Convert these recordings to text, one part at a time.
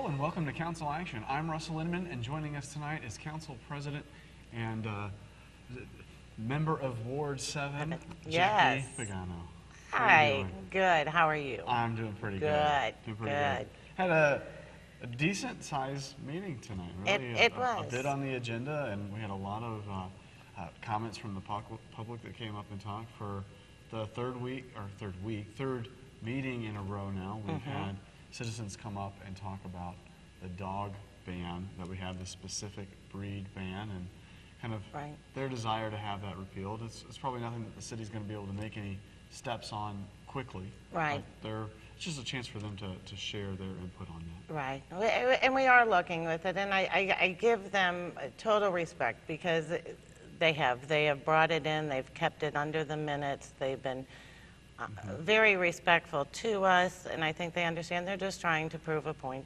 Hello and welcome to Council Action. I'm Russell Inman, and joining us tonight is Council President and member of Ward 7, Yes. Jackie Pagano. Hi, good. How are you? I'm doing pretty good. Doing pretty good. Had a decent sized meeting tonight. Really, it was. A bit on the agenda, and we had a lot of comments from the public that came up and talked for the third meeting in a row now. We've had citizens come up and talk about the dog ban, that we have this specific breed ban, and kind of their desire to have that repealed. It's probably nothing that the city's going to be able to make any steps on quickly. Right. But it's just a chance for them to share their input on that. Right. And we are looking with it, and I give them total respect because they have brought it in, they've kept it under the minutes, they've been very respectful to us, and I think they understand they're just trying to prove a point.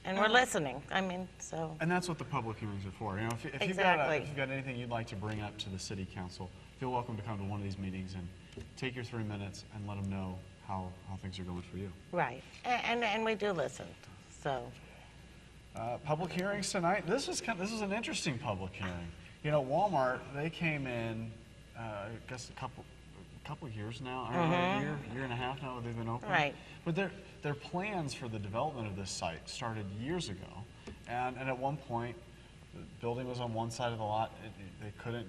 And we're listening. I mean, so. And that's what the public hearings are for. You know, if you've got anything you'd like to bring up to the city council, feel welcome to come to one of these meetings and take your 3 minutes and let them know how things are going for you. Right. And we do listen. So. Public hearings tonight. This is an interesting public hearing. You know, Walmart, they came in, I guess a couple of years now, year and a half now that they've been open. Right. But their plans for the development of this site started years ago, and at one point, the building was on one side of the lot. They couldn't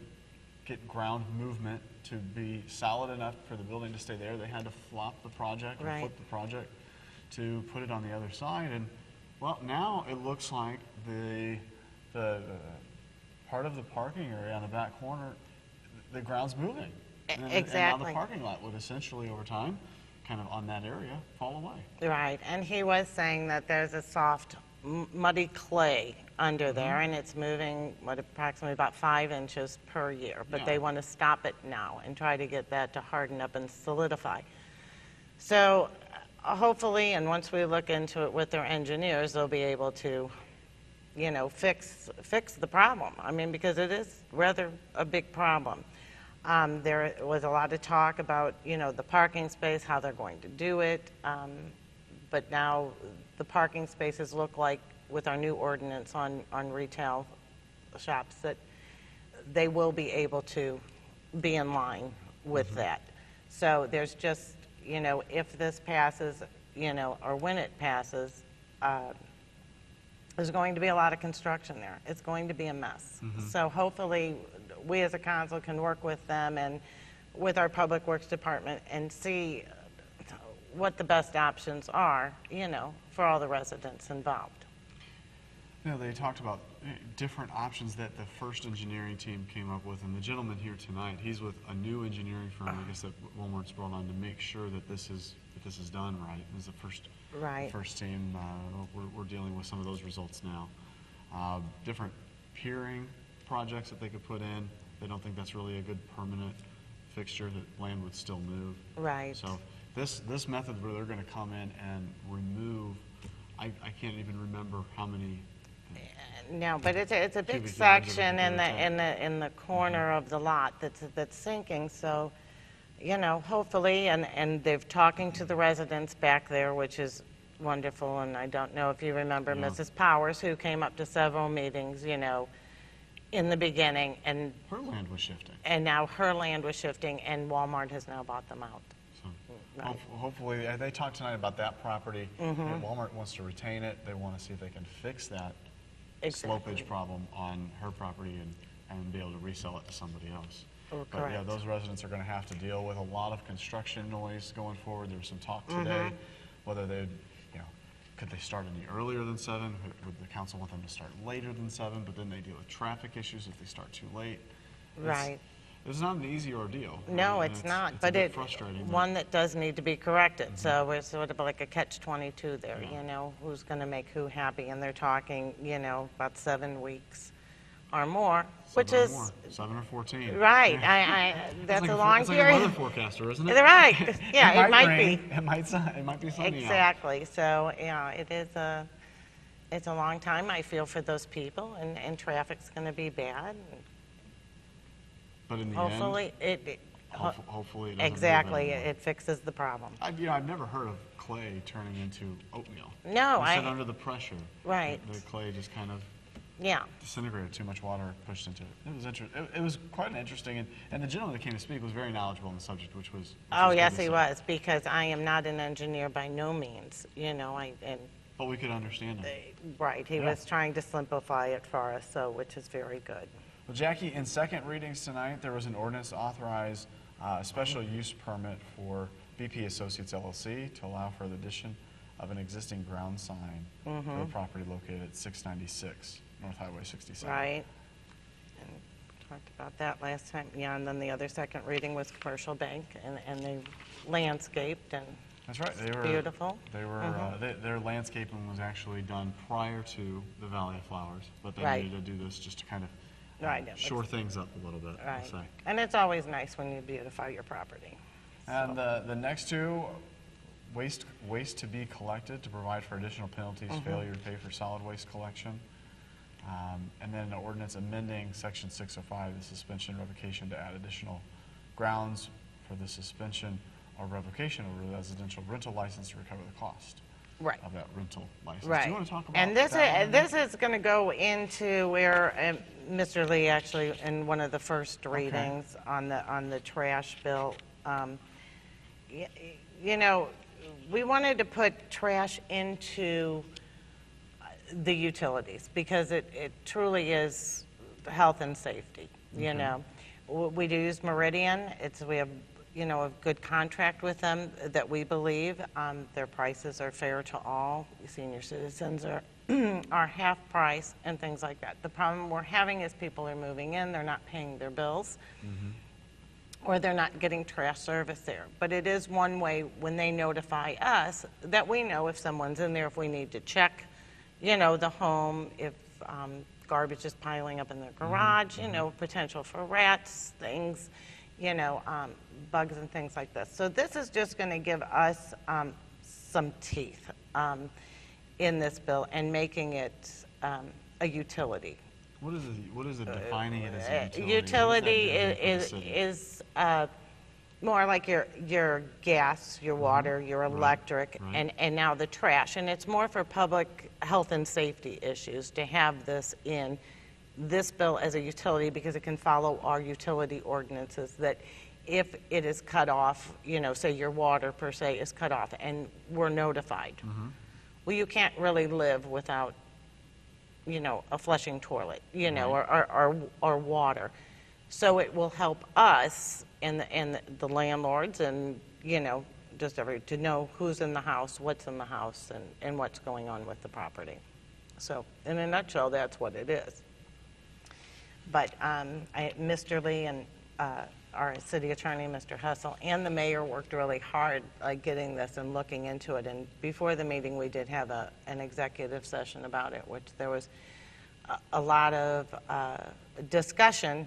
get ground movement to be solid enough for the building to stay there. They had to flop the project and flip the project to put it on the other side. And well, now it looks like the part of the parking area on the back corner, the ground's moving. And now the parking lot would essentially, over time, kind of on that area, fall away. Right, and he was saying that there's a soft, muddy clay under there, and it's moving, approximately about 5 inches per year. But they want to stop it now and try to get that to harden up and solidify. So hopefully, and once we look into it with their engineers, they'll be able to, you know, fix the problem. I mean, because it is rather a big problem. There was a lot of talk about, you know, the parking space, how they're going to do it, but now the parking spaces look like, with our new ordinance on retail shops, that they will be able to be in line with that. So there's just, you know, if this passes, you know, or when it passes, there's going to be a lot of construction there. It's going to be a mess. So hopefully we as a council can work with them and with our Public Works Department and see what the best options are, you know, for all the residents involved. You know, they talked about different options that the first engineering team came up with, and the gentleman here tonight, he's with a new engineering firm, I guess, that Walmart's brought on to make sure that this is done right. This is the first team. We're dealing with some of those results now. Different piering projects that they could put in. They don't think that's really a good permanent fixture, that land would still move. Right. So this method where they're going to come in and remove, I can't even remember how many. No, but it's a big section in the corner of the lot that's sinking. So, you know, hopefully, and they've talking to the residents back there, which is wonderful. And I don't know if you remember Mrs. Powers, who came up to several meetings, you know, in the beginning, and her land was shifting. And now her land was shifting, and Walmart has now bought them out. So hopefully, they talked tonight about that property. Walmart wants to retain it. They want to see if they can fix that slopage problem on her property and be able to resell it to somebody else. But yeah, those residents are going to have to deal with a lot of construction noise going forward. There was some talk today whether they'd, you know, could they start any earlier than 7? Would the council want them to start later than 7? But then they deal with traffic issues if they start too late. Right. It's not an easy ordeal. No, it's not. But it's frustrating. One that does need to be corrected. So we're sort of like a catch-22 there. You know, who's going to make who happy? And they're talking, you know, about 7 weeks or more, which is 7 or 14. Right. That's like a long period. It's like a weather forecaster, isn't it? Right. Yeah, it might be. It might be sunny. Exactly. So yeah, it's a long time. I feel for those people, and traffic's going to be bad. But in the hopefully end, hopefully it doesn't move Exactly, anymore. it fixes the problem. I've never heard of clay turning into oatmeal. No, You said under the pressure. Right. The clay just kind of Yeah, disintegrated, too much water pushed into it. It was it was quite interesting, and the gentleman that came to speak was very knowledgeable on the subject, which was oh, good yes, to he see. was, because I am not an engineer by no means, But we could understand him. right, he Yeah. was trying to simplify it for us, so, which is very good. Well, Jackie, in second readings tonight, there was an ordinance to authorize a special use permit for BP Associates LLC to allow for the addition of an existing ground sign for the property located at 696 North Highway 67. Right. And talked about that last time, yeah, and then the other second reading was commercial bank, and they landscaped, and That's right. They were beautiful. They were their landscaping was actually done prior to the Valley of Flowers, but they Right. needed to do this just to kind of Right, it shore things up a little bit. I'll right. say. And it's always nice when you beautify your property. And the next two, waste to be collected to provide for additional penalties, failure to pay for solid waste collection. And then an ordinance amending section 605, the suspension revocation, to add additional grounds for the suspension or revocation of a residential rental license to recover the cost Right. of that rental license. Right. Do you want to talk about And this that one? this is going to go into where Mr. Lee actually in one of the first readings on the trash bill. You know, we wanted to put trash into the utilities because it truly is health and safety. You know, we do use Meridian. We have a good contract with them that we believe their prices are fair to all. Senior citizens are half price and things like that. The problem we're having is people are moving in, they're not paying their bills, or they're not getting trash service there. But it is one way when they notify us that we know if someone's in there, if we need to check, the home, if garbage is piling up in the garage, potential for rats, things, bugs and things like this. So this is just going to give us some teeth in this bill and making it a utility. What is it defining it as a utility? Utility What does that mean for the city? is more like your gas, your water, your electric, right. and now the trash. And it's more for public health and safety issues to have this in this bill as a utility because it can follow our utility ordinances that if it is cut off, say your water per se is cut off and we're notified. Well, you can't really live without a flushing toilet, or water. So it will help us and the landlords and, just to know who's in the house, what's in the house, and what's going on with the property. So in a nutshell, that's what it is. But Mr. Lee and our city attorney, Mr. Hessel, and the mayor worked really hard getting this and looking into it. And before the meeting, we did have an executive session about it, which there was a lot of discussion,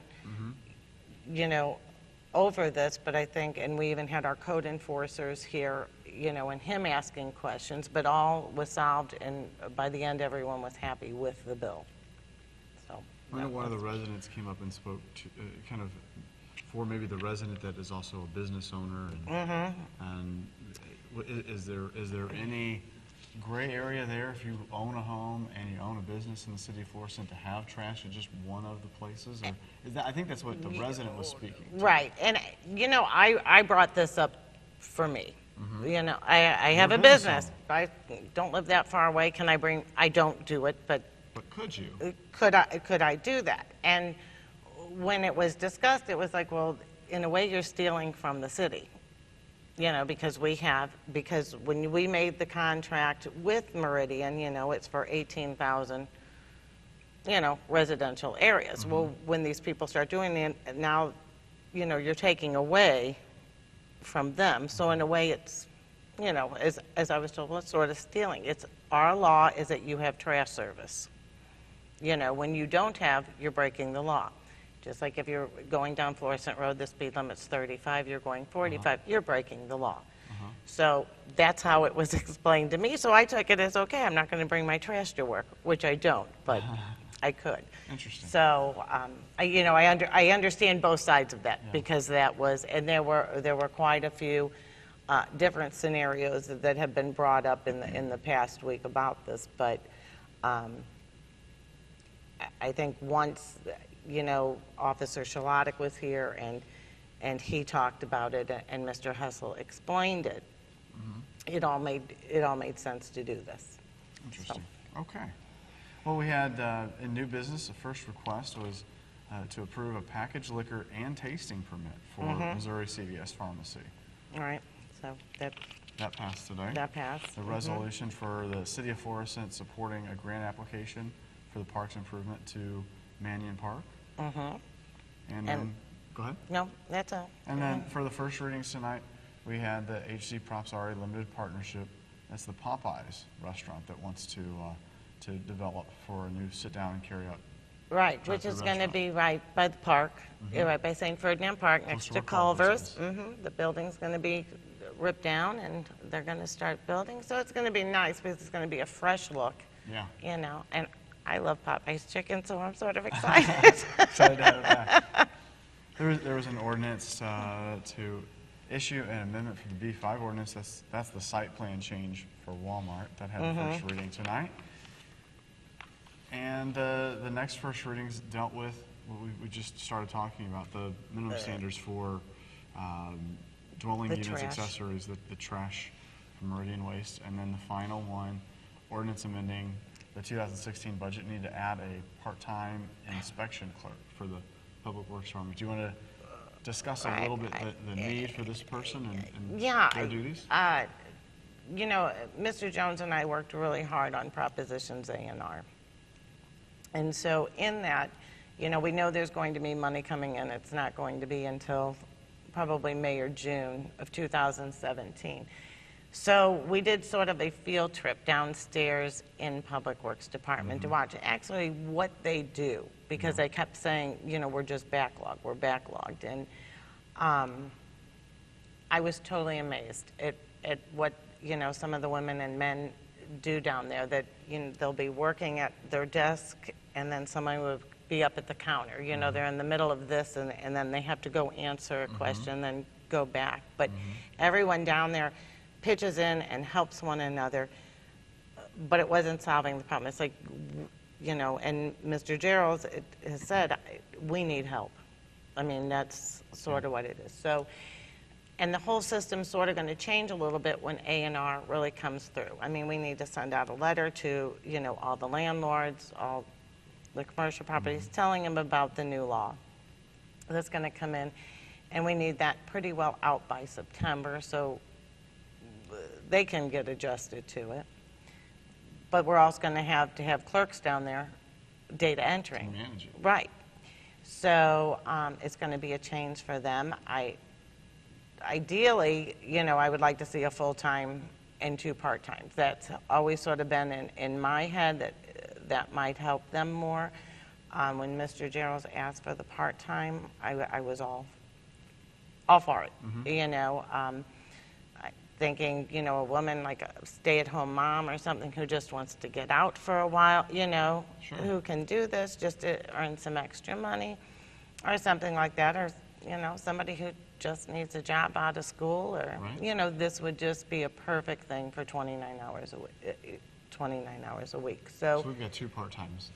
over this. But I think, and we even had our code enforcers here, and him asking questions, but all was solved, and by the end, everyone was happy with the bill. So I know one of the residents came up and spoke to, kind of for maybe the resident that is also a business owner, and is there any gray area there if you own a home and you own a business in the city of Florissant to have trash at just one of the places? Or is that, I think that's what the resident was speaking to. Right, and I brought this up for me. I have You're a a business business. I don't live that far away. I don't do it, but could you? could I do that? And when it was discussed, it was like, well, in a way, you're stealing from the city, because when we made the contract with Meridian, it's for 18,000, residential areas. Well, when these people start doing it, now, you're taking away from them. So in a way, it's, as I was told, well, it's sort of stealing. Our law is that you have trash service. When you don't have, you're breaking the law. Just like if you're going down Florissant Road, the speed limit's 35, you're going 45, you're breaking the law. So that's how it was explained to me. So I took it as, okay, I'm not going to bring my trash to work, which I don't. But I could. Interesting. So, I understand both sides of that, because that was, and there were quite a few different scenarios that have been brought up in the past week about this, but I think once, Officer Shalotic was here and he talked about it, and Mr. Hessel explained it, it all made sense to do this. Interesting. Okay. Well, we had in new business, the first request was to approve a packaged liquor and tasting permit for Missouri CVS Pharmacy. All right, so that passed today. That passed. The resolution for the City of Florissant supporting a grant application for the parks improvement to Mannion Park. And then, go ahead. No, that's all. And then for the first readings tonight, we had the HC Props RA Limited Partnership. That's the Popeyes restaurant that wants to develop for a new sit-down and carry-out. Right, which is going to be right by the park. You're right by St. Ferdinand Park, next to Culver's. The building's going to be ripped down, and they're going to start building. So it's going to be nice, because it's going to be a fresh look. Yeah. And I love Popeyes chicken, so I'm sort of excited. Excited to have it back. There was an ordinance to issue an amendment for the B5 ordinance. That's the site plan change for Walmart that had the first reading tonight. And the next first readings dealt with what we just started talking about, the minimum standards for dwelling The units, trash. accessories, the trash from Meridian Waste. And then the final one, ordinance amending the 2016 budget, need to add a part-time inspection clerk for the Public Works Department. Do you want to discuss a little bit the need for this person and their duties? Mr. Jones and I worked really hard on Propositions A&R. And so in that, we know there's going to be money coming in. It's not going to be until probably May or June of 2017. So we did sort of a field trip downstairs in Public Works Department to watch actually what they do, because they kept saying, we're just backlogged, we're backlogged. And I was totally amazed at what, some of the women and men do down there, that, they'll be working at their desk, and then somebody would be up at the counter. They're in the middle of this, and then they have to go answer a question, then go back. But everyone down there pitches in and helps one another, but it wasn't solving the problem. It's like, and Mr. Gerald has said, we need help. I mean, that's sort of what it is. So, and the whole system's sort of going to change a little bit when A&R really comes through. I mean, we need to send out a letter to, all the landlords, all the commercial properties, telling them about the new law that's going to come in. And we need that pretty well out by September, so they can get adjusted to it. But we're also going to have clerks down there data entering. To manage it. Right. So it's going to be a change for them. Ideally, I would like to see a full-time and 2 part-times. That's always sort of been in my head, that might help them more. When Mr. Gerald asked for the part-time, I was all for it. Thinking, a woman like a stay-at-home mom or something who just wants to get out for a while, who can do this just to earn some extra money or something like that, or, somebody who just needs a job out of school, or, this would just be a perfect thing for 29 hours a week. So we've got 2 part-timers.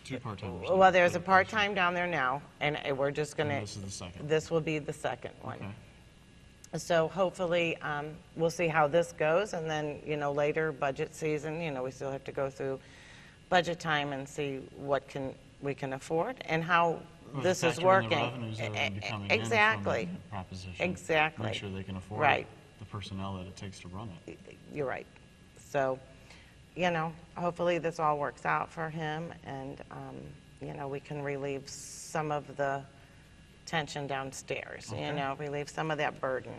Well, there's a part-time down there now, and we're just going to... This is the second. This will be the second one. Okay. So hopefully, we'll see how this goes, and then, later budget season, we still have to go through budget time and see what we can afford and how this is working. The revenues that are going to be coming Exactly. in from the proposition. Exactly. Make sure they can afford the personnel that it takes to run it. You're right. So, hopefully this all works out for him, and, we can relieve some of the tension downstairs, relieve some of that burden.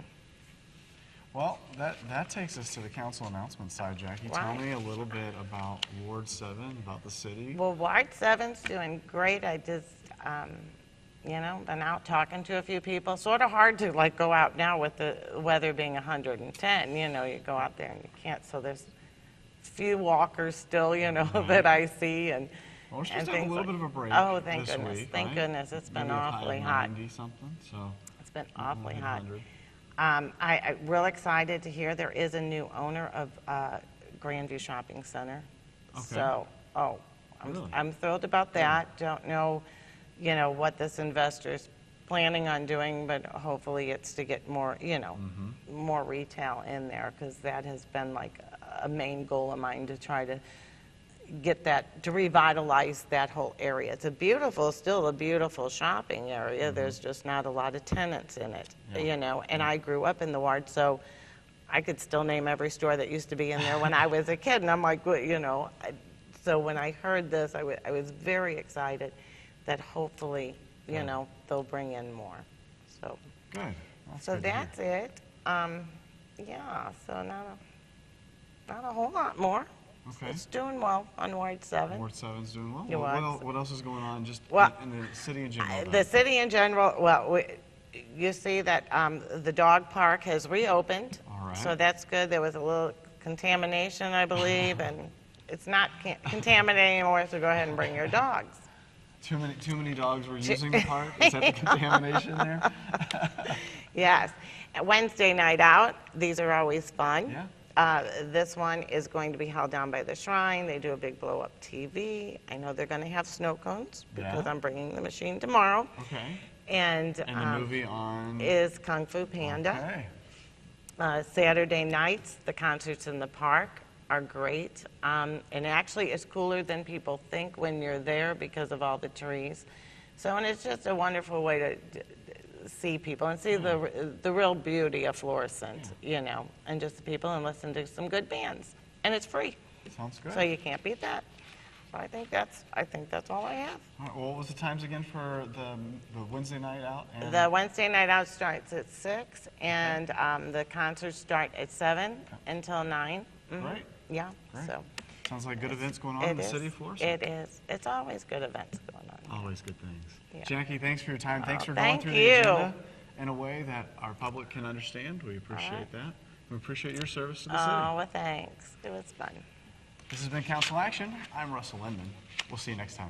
Well, that takes us to the council announcement side, Jackie. Tell me a little bit about Ward 7, about the city. Well, Ward 7's doing great. I just, been out talking to a few people. Sort of hard to go out now with the weather being 110. You go out there and you can't. So there's few walkers still, that I see, and Well, we're supposed and to have a things little like- bit of a break Oh, thank this goodness, week, thank right? goodness. It's been Maybe a high of awfully hot. 90 something, so. It's been not awfully gonna hot. hit 100. I'm real excited to hear there is a new owner of Grandview Shopping Center. Okay. So, Really? I'm thrilled about that. Don't know, what this investor's planning on doing, but hopefully it's to get more, more retail in there, because that has been like a main goal of mine, to try to get that, to revitalize that whole area. It's still a beautiful shopping area. There's just not a lot of tenants in it, and I grew up in the ward, so I could still name every store that used to be in there when I was a kid, and I'm like, well, so when I heard this, I was very excited that hopefully, they'll bring in more. So, Good. so good to hear. that's it. Yeah, so not a whole lot more. Okay. It's doing well on Ward 7. Ward 7's doing well. Yeah, What else is going on just Well, in the city in general? The then? city in general, well, you see that the dog park has reopened. All right. So that's good. There was a little contamination, I believe, and it's not contaminated anymore, so go ahead and bring your dogs. Too many dogs were using the park? Is that the contamination there? Yes. Wednesday night out, these are always fun. Yeah. This one is going to be held down by the shrine. They do a big blow-up TV. I know they're going to have snow cones because Yeah. I'm bringing the machine tomorrow. Okay. And And the movie on? is Kung Fu Panda. Okay. Saturday nights, the concerts in the park are great. And actually, it's cooler than people think when you're there because of all the trees. So, and it's just a wonderful way to see people and see the real beauty of Florissant, and just the people, and listen to some good bands. And it's free. Sounds good. So you can't beat that. So I think that's all I have. All right, well, what was the times again for the Wednesday night out? And The Wednesday night out starts at 6, and the concerts start at 7 until 9. Mhm. Great. Yeah. Great. So Sounds like good events going on in the city of Florissant. It is. It's always good events going on. Always good things. Yeah. Jackie, thanks for your time. Thanks for thank going through you. the agenda in a way that our public can understand. We appreciate that. We appreciate your service to the city. Oh, well, thanks. It was fun. This has been Council Action. I'm Russell Lindman. We'll see you next time.